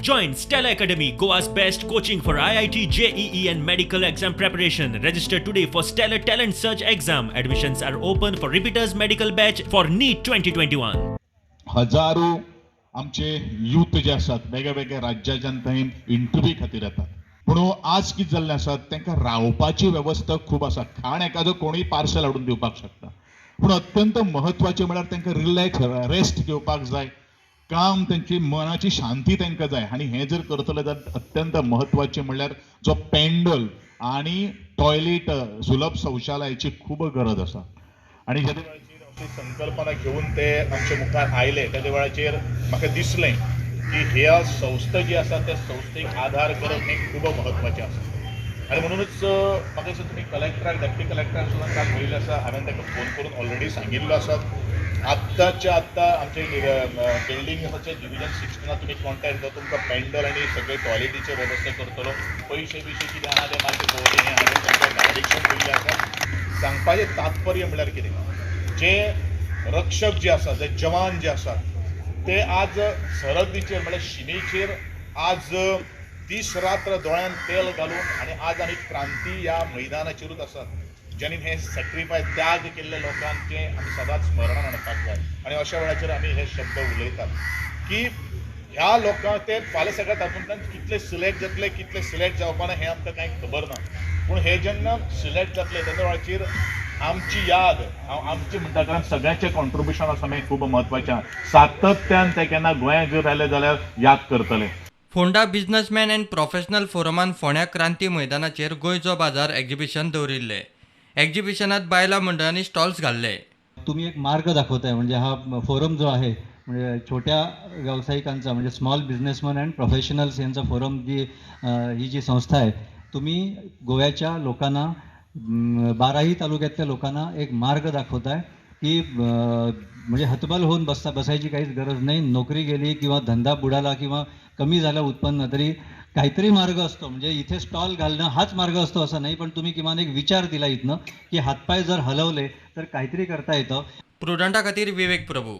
Join Stella Academy, Goa's best coaching for IIT, JEE and medical exam preparation. Register today for Stellar Talent Search exam. Admissions are open for repeaters medical batch for NEET 2021. हजारो आमचे youth जे आसात वेगळ्या वेगळ्या राज्याच्यान थंय interview खातीर येतात पूण आज कितें जाल्लें आसा तांकां रावपाची वेवस्था खूब आसा खाण एखादो कोणूय पार्सल हाडून दिवपाक शकता पूण अत्यंत म्हत्वाचें म्हळ्यार तांकां रिलॅक्स रेस्ट घेवपाक जाय काम तांची मनाची शांती तांकां जाय आनी हें जर करतले जाल्यार अत्यंत म्हत्वाचें म्हळ्यार जो पेंडल आनी टॉयलेट सुलभ शौचालयाची खूब गरज आसा आनी जेन्ना संकल्पना घेऊन ते आमच्या मुखार आयले त्या वेळाचेर म्हाका दिसलें की ह्या संस्था जी आसा त्या संस्थेक आधार करप हें खूब म्हत्वाचें आसा आनी म्हणूनच म्हाका दिसता तुमी कलेक्टराक डेप्युटी कलेक्टराक सुद्दां काल पळयलें आसा हांवें ताका फोन करून ऑलरेडी सांगिल्लो आसा आत्ताच्या आत्ता आमचे बिल्डिंगाचे डिव्हिजन 16 तुमी कॉन्टॅक्ट कर तुमकां पेंडल आनी सगळे टॉयलेटीचे वेवस्था करतलो पयशे कितें आहा ते मातशें पळोवचें हें हांवें तुमकां डायरेक्शन दिल्लें आसा सांगपाचें तात्पर्य म्हळ्यार कितें जे रक्षक जे आसा जे जवान जे आसात ते आज सरहद्दीचेर म्हळ्यार शिमेचेर आज दीस रात्र दोळ्यान तेल घालून आनी आज आमी क्रांती ह्या मैदानाचेरूच आसात ज्यांनी हे सॅक्रिफायस त्याग केल्ले लोकांचे आमी सदांच स्मरणान हाडपाक जाय आनी अशा वेळाचेर आमी हे शब्द उलयतात की ह्या लोकांक ते फाल्यां सगळ्या तातूंतल्यान कितले सिलेक्ट जातले कितले सिलेक्ट जावपा ना हें आमकां कांय खबर ना पूण हे जेन्ना सिलेक्ट जातले तेन्ना वेळाचेर आमची याद आमचे म्हणटा कारण सगळ्यांचे कॉन्ट्रिब्युशन आसा हें खूब म्हत्वाचें सातत्यान ते केन्ना गोंयांत जर आयले जाल्यार याद करतले फोंडा बिझनेसमॅन अँड प्रोफेशनल फोरमान फोंड्या क्रांती मैदानाचेर गोंयचो बाजार एक्झिबिशन दवरिल्ले एक्झिबिशनात बायलां मंडळांनी स्टॉल्स घाल्ले तुम्ही एक मार्ग दाखवताय म्हणजे हा फोरम जो आहे म्हणजे छोट्या व्यावसायिकांचा म्हणजे स्मॉल बिझनेसमॅन अँड प्रोफेशनल्स यांचा फोरम ही जी संस्था आहे तुम्ही गोव्याच्या लोकांना 12ही तालुक्यातल्या लोकांना एक मार्ग दाखवताय की म्हणजे हतबल होऊन बसायची काहीच गरज नाही नोकरी गेली किंवा धंदा बुडाला किंवा कमी झालं उत्पन्न तरी काहीतरी मार्ग असतो म्हणजे इथे स्टॉल घालणं हाच मार्ग असतो असं नाही पण तुम्ही किमान एक विचार दिला इथनं की हातपाय जर हलवले तर काहीतरी करता येतं प्रुडंटा खातीर विवेक प्रभू